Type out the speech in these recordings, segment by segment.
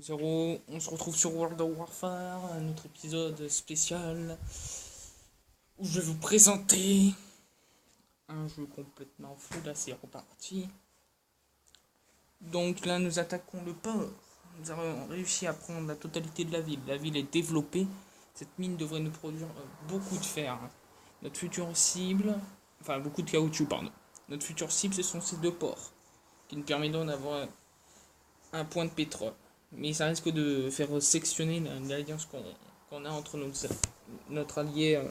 0, on se retrouve sur World of Warfare, un autre épisode spécial où je vais vous présenter un jeu complètement fou. Là c'est reparti. Donc là nous attaquons le port. Nous avons réussi à prendre la totalité de la ville. La ville est développée. Cette mine devrait nous produire beaucoup de fer. Notre future cible, enfin beaucoup de caoutchouc pardon. Notre future cible ce sont ces deux ports qui nous permettront d'avoir un point de pétrole. Mais ça risque de faire sectionner l'alliance qu'on a entre notre allié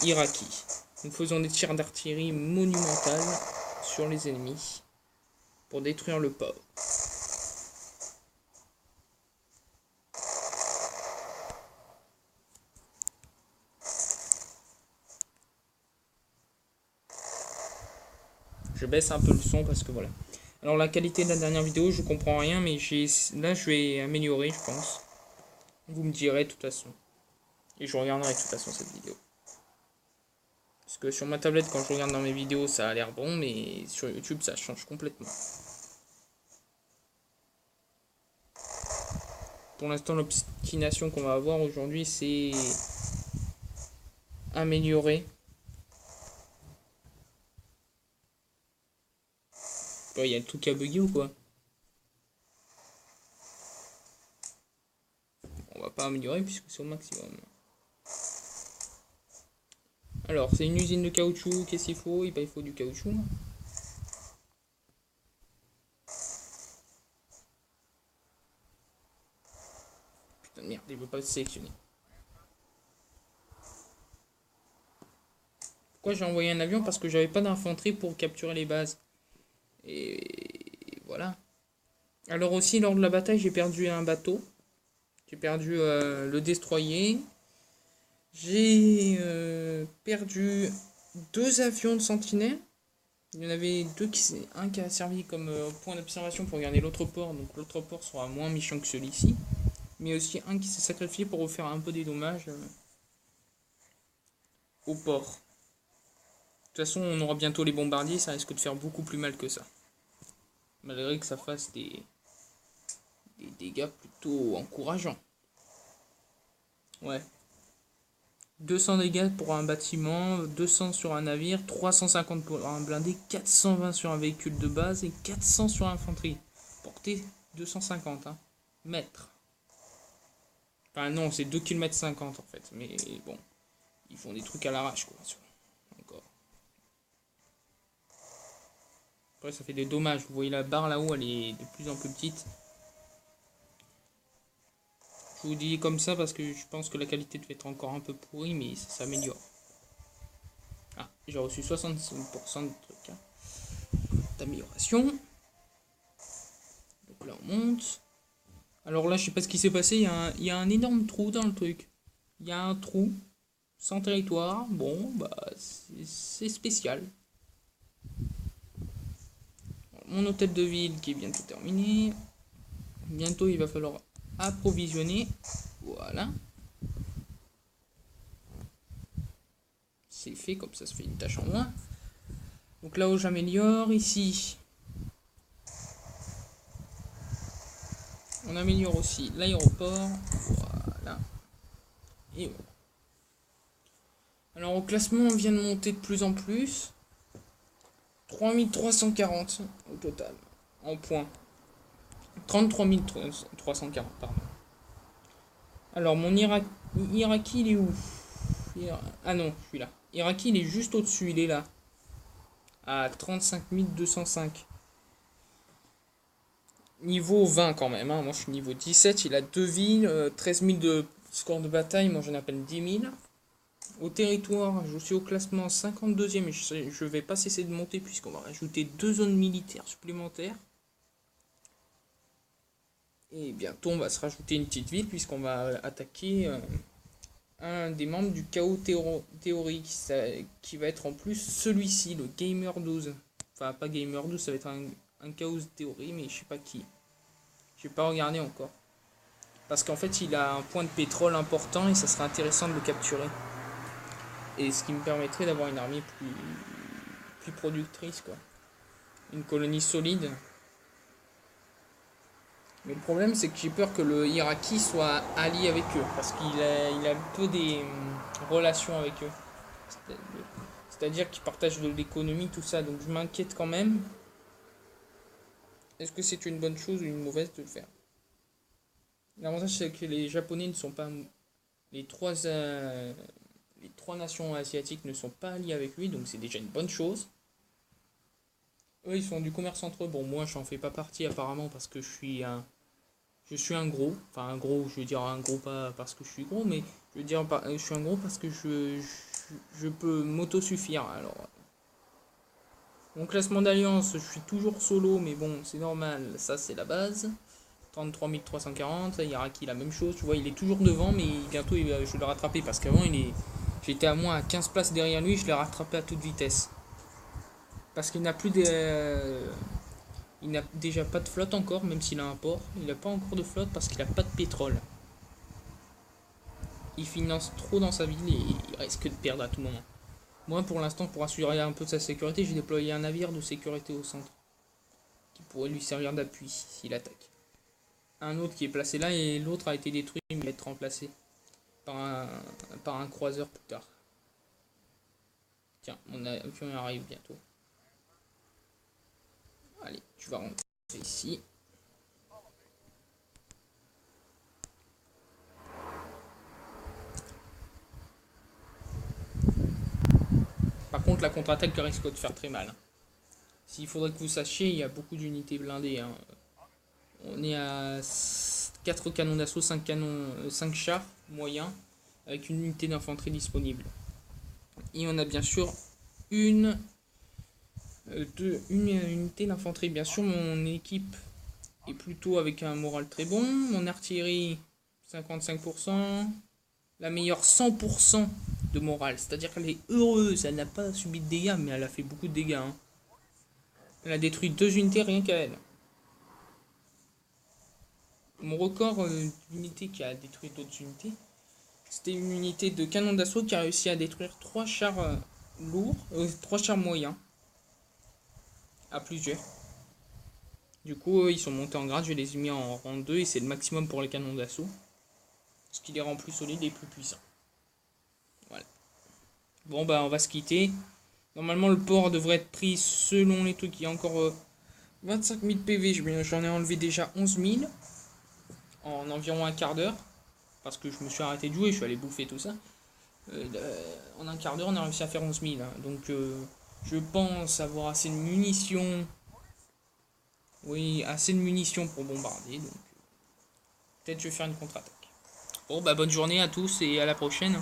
iraki. Nous faisons des tirs d'artillerie monumentales sur les ennemis pour détruire le port. Je baisse un peu le son parce que voilà. Alors la qualité de la dernière vidéo, je comprends rien, mais là je vais améliorer, je pense. Vous me direz de toute façon. Et je regarderai de toute façon cette vidéo. Parce que sur ma tablette, quand je regarde dans mes vidéos, ça a l'air bon, mais sur YouTube, ça change complètement. Pour l'instant, l'obstination qu'on va avoir aujourd'hui, c'est améliorer. Il y a tout qui a bugué ou quoi? On va pas améliorer puisque c'est au maximum. Alors, c'est une usine de caoutchouc, qu'est-ce qu'il faut? Il faut du caoutchouc. Putain de merde, il veut pas se sélectionner. Pourquoi j'ai envoyé un avion? Parce que j'avais pas d'infanterie pour capturer les bases. Et voilà. Alors aussi, lors de la bataille, j'ai perdu un bateau. J'ai perdu le destroyer. J'ai perdu 2 avions de sentinelle. Il y en avait un qui a servi comme point d'observation pour regarder l'autre port. Donc l'autre port sera moins méchant que celui-ci. Mais aussi un qui s'est sacrifié pour refaire un peu des dommages au port. De toute façon, on aura bientôt les bombardiers. Ça risque de faire beaucoup plus mal que ça. Malgré que ça fasse des dégâts plutôt encourageants. Ouais. 200 dégâts pour un bâtiment, 200 sur un navire, 350 pour un blindé, 420 sur un véhicule de base et 400 sur l'infanterie. Portée 250 mètres. Enfin non, c'est 2,50 km en fait. Mais bon, ils font des trucs à l'arrache quoi. Encore. Après ça fait des dommages. Vous voyez la barre là-haut, elle est de plus en plus petite. Je vous dis comme ça parce que je pense que la qualité devait être encore un peu pourrie, mais ça s'améliore. Ah, j'ai reçu 65% de trucs d'amélioration. Donc là on monte. Alors là je sais pas ce qui s'est passé, il y a un énorme trou dans le truc. Il y a un trou sans territoire. Bon bah c'est spécial. Mon hôtel de ville qui est bientôt terminé. Bientôt il va falloir approvisionner. Voilà. C'est fait, comme ça se fait une tâche en moins. Donc là où j'améliore, ici. On améliore aussi l'aéroport. Voilà. Et voilà. Alors au classement, on vient de monter de plus en plus. 3340 au total. En points. 33 340, pardon. Alors mon Iraki, il est où? Ah non, je suis là. Iraki, il est juste au-dessus, il est là. À 35 205. Niveau 20 quand même, moi je suis niveau 17, il a 2 villes, 13 000 de score de bataille, moi j'en appelle 10 000. Au territoire, je suis au classement 52e et je vais pas cesser de monter puisqu'on va rajouter 2 zones militaires supplémentaires. Et bientôt on va se rajouter une petite ville puisqu'on va attaquer un des membres du chaos théorique qui va être en plus celui-ci, le Gamer 12. Enfin pas Gamer 12, ça va être un chaos théorie, mais je sais pas qui. J'ai pas regardé encore. Parce qu'en fait il a un point de pétrole important et ça serait intéressant de le capturer. Et ce qui me permettrait d'avoir une armée plus productrice quoi. Une colonie solide. Mais le problème, c'est que j'ai peur que le Iraki soit allié avec eux, parce il a un peu des relations avec eux. C'est-à-dire qu'ils partagent de l'économie, tout ça, donc je m'inquiète quand même. Est-ce que c'est une bonne chose ou une mauvaise de le faire? L'avantage, c'est que les Japonais ne sont pas. Les trois, euh, les trois nations asiatiques ne sont pas alliées avec lui, donc c'est déjà une bonne chose. Eux, ils font du commerce entre eux. Bon, moi, j'en fais pas partie apparemment parce que je suis un gros. Enfin, un gros, je veux dire un gros pas parce que je suis gros, mais je veux dire, je suis un gros parce que je peux m'autosuffire. Alors, mon classement d'alliance, je suis toujours solo, mais bon, c'est normal, ça c'est la base. 33 340, Iraki la même chose, tu vois, il est toujours devant, mais bientôt je vais le rattraper parce qu'avant j'étais à moins à 15 places derrière lui, je l'ai rattrapé à toute vitesse. Parce qu'il n'a plus de. Il n'a déjà pas de flotte encore, même s'il a un port. Il n'a pas encore de flotte parce qu'il n'a pas de pétrole. Il finance trop dans sa ville et il risque de perdre à tout moment. Moi, pour l'instant, pour assurer un peu de sa sécurité, j'ai déployé un navire de sécurité au centre qui pourrait lui servir d'appui s'il attaque. Un autre qui est placé là et l'autre a été détruit mais il va être remplacé par par un croiseur plus tard. Tiens, mon avion arrive bientôt. Allez, tu vas rentrer ici. Par contre, la contre-attaque risque de faire très mal. S'il faudrait que vous sachiez, il y a beaucoup d'unités blindées. Hein. On est à 4 canons d'assaut, 5 chars moyens, avec une unité d'infanterie disponible. Et on a bien sûr une unité d'infanterie. Bien sûr, mon équipe est plutôt avec un moral très bon. Mon artillerie, 55%. La meilleure 100% de morale. C'est-à-dire qu'elle est heureuse. Elle n'a pas subi de dégâts, mais elle a fait beaucoup de dégâts. Hein. Elle a détruit 2 unités rien qu'à elle. Mon record d'unité qui a détruit d'autres unités, c'était une unité de canon d'assaut qui a réussi à détruire 3 chars lourds, 3 chars moyens, à plusieurs. Du coup, ils sont montés en grade, je les ai mis en rang 2 et c'est le maximum pour les canons d'assaut. Ce qui les rend plus solides et plus puissants. Voilà. Bon, bah, on va se quitter. Normalement, le port devrait être pris selon les trucs. Il y a encore 25 000 PV. J'en ai enlevé déjà 11 000 en environ un quart d'heure. Parce que je me suis arrêté de jouer, je suis allé bouffer tout ça. En un quart d'heure, on a réussi à faire 11 000. Hein. Donc, je pense avoir assez de munitions. Oui, assez de munitions pour bombarder. Donc, peut-être je vais faire une contre-attaque. Bon, bah, bonne journée à tous et à la prochaine.